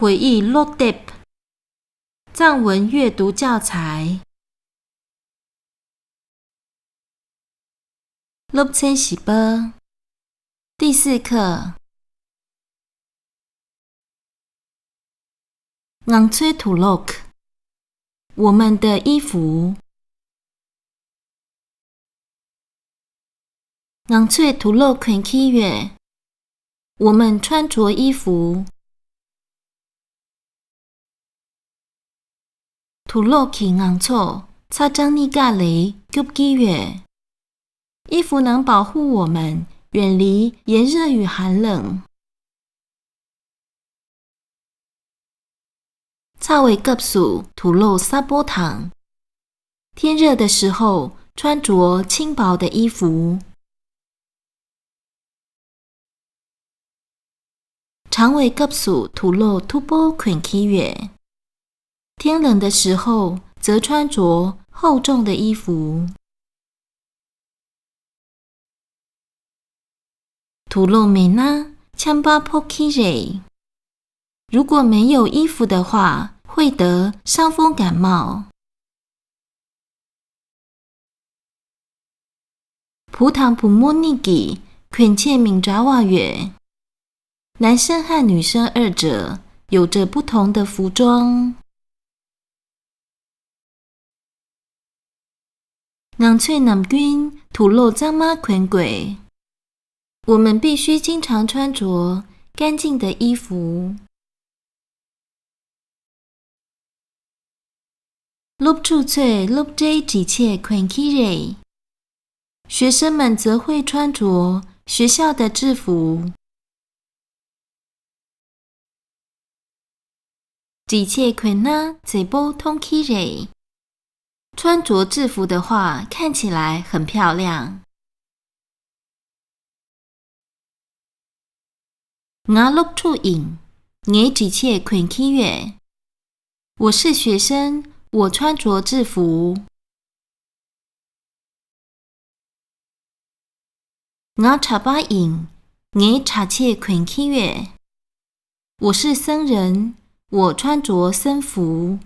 回忆录碟藏文阅读教材lớp 78第4课낭翠土洛克我们的衣服낭翠土洛肯起月我们穿着衣服土洛起낭초擦张尼嘎雷救起月衣服能保护我们远离炎热与寒冷擦尾cấp暑土露沙波糖天热的时候穿着轻薄的衣服长尾cấp暑土露突波捆起月天冷的时候则穿着厚重的衣服土露美那枪巴破起热如果没有衣服的话会得伤风感冒葡萄普莫尼基恳切敏扎瓦月男生和女生二者有着不同的服装낭翠남균吐露脏妈捆鬼我们必须经常穿着干净的衣服lớp chu翠lớp J几切捆起热学生们则会穿着学校的制服几切捆那嘴波通起热穿着制服的话看起来很漂亮我lớp chu影我几切捆起月我是学生我穿着制服我查巴影我查切捆起月我是僧人我穿着僧服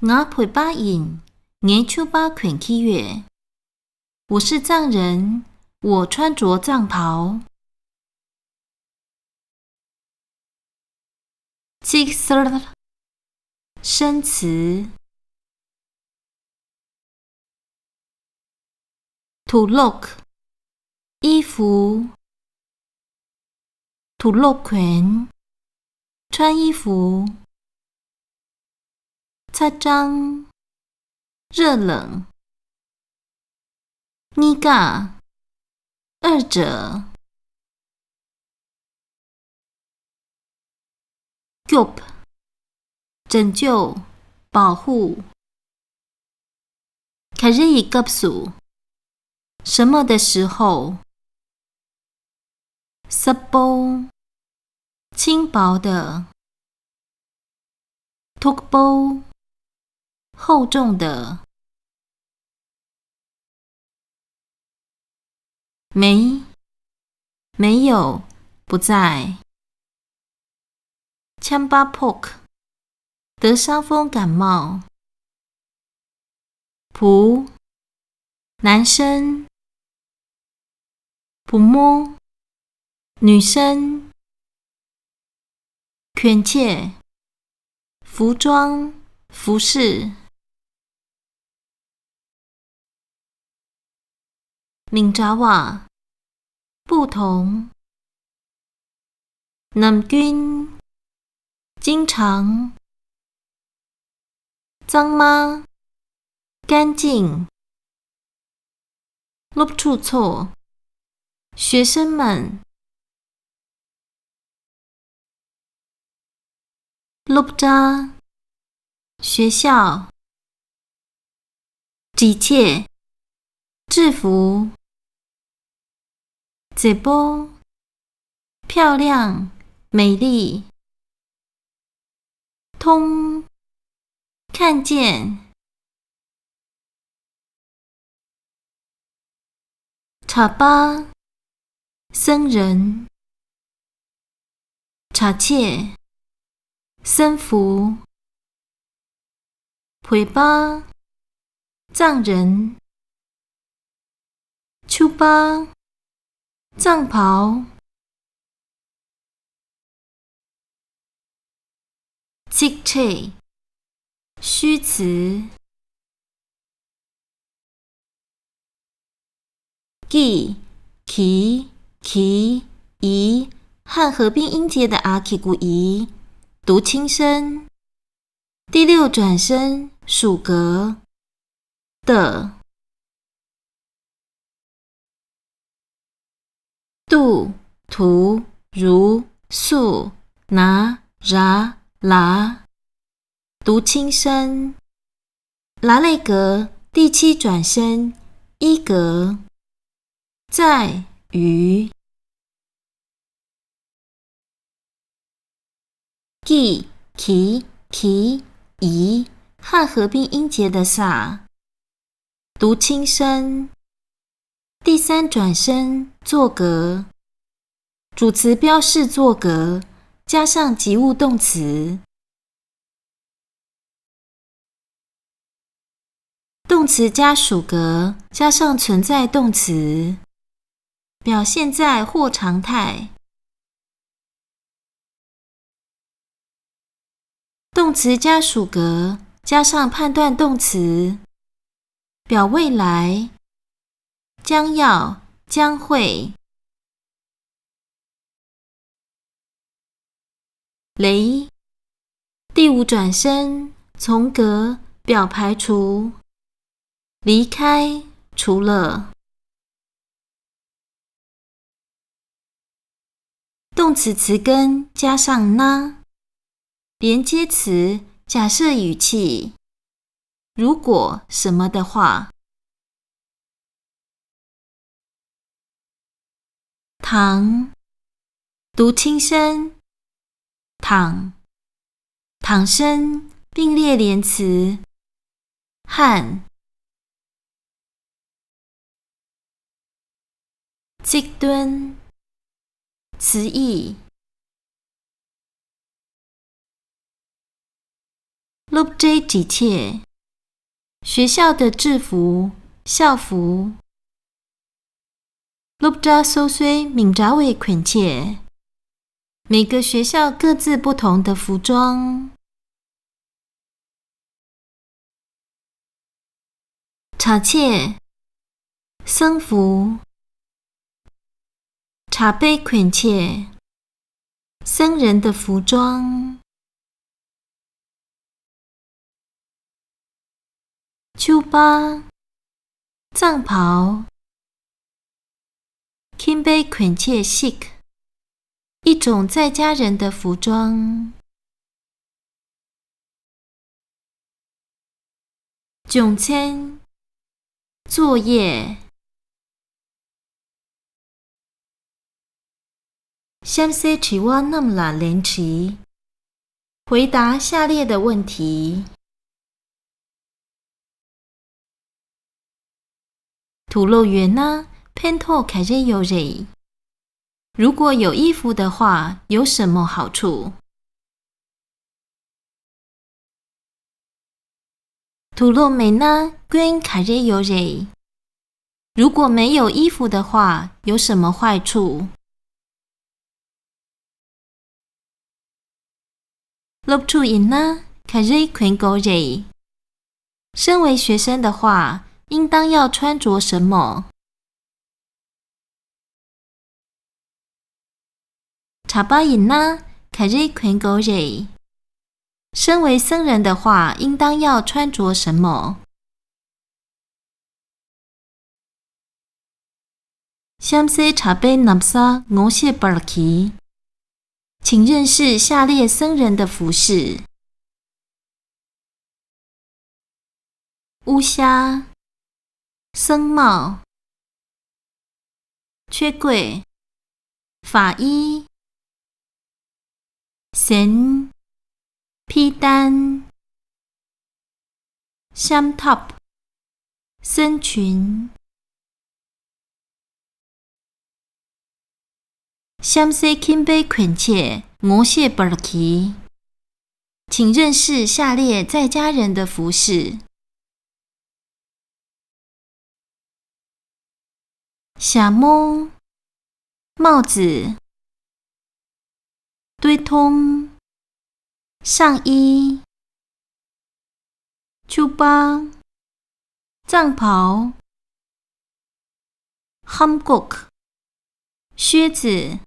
我陪巴影我出巴捆起月我是藏人我穿着藏袍生词土洛衣服土洛裙穿衣服擦张热冷尼嘎二者救拯救保护开日以cấp暑什么的时候sabbo轻薄的tukbo厚重的没有不在champapok得伤风感冒普男生普摸女生恳切服装服饰敏扎瓦不同南军经常脏吗干净lớp chu错学生们lớp扎学校几切制服嘴波漂亮美丽通看见茶吧僧人。查切，僧服。陪巴，藏人。丘巴，藏袍。积切，虚词。记、其、宜和合并音节的阿 k 古宜读轻声。第六转声属格的。度、图、如、素、拿、啦读轻声。拉类格第七转声一格。在于。记、其、宜和合并音节的撒读轻声。第三转声作格，主词标示作格，加上及物动词。动词加属格，加上存在动词，表现在或常态。动词加属格，加上判断动词，表未来，将要，将会。雷，第五转声从格，表排除，离开，除了。动词词根加上呢，连接词假设语气，如果什么的话。躺，读轻声，躺，躺声并列连词，和。积敦，词义。碌 J 几切，学校的制服，校服。碌扎搜虽敏扎为捆切，每个学校各自不同的服装。查切，僧服。茶杯捆切，僧人的服装。丘巴，藏袍。金杯捆切 Sikh， 一种在家人的服装。囧签，作业。相些起哇那么啦连齐，回答下列的问题。土漏园呢？偏透凯瑞有瑞。如果有衣服的话，有什么好处？土漏美呢？跟凯瑞有瑞。如果没有衣服的话，有什么坏处？落处因呢？凯瑞捆狗瑞。身为学生的话，应当要穿着什么？茶巴饮呢？凯瑞捆狗瑞。身为僧人的话，应当要穿着什么？相些茶杯纳萨我谢巴尔奇，请认识下列僧人的服饰：乌虾、僧帽、缺柜、法衣、绳、披单、香 top、僧裙。 샴새 긴杯捆切我谢伯尔奇，请认识下列在家人的服饰：小帽、帽子、堆通、上衣、秋巴、藏袍、汉服、靴子。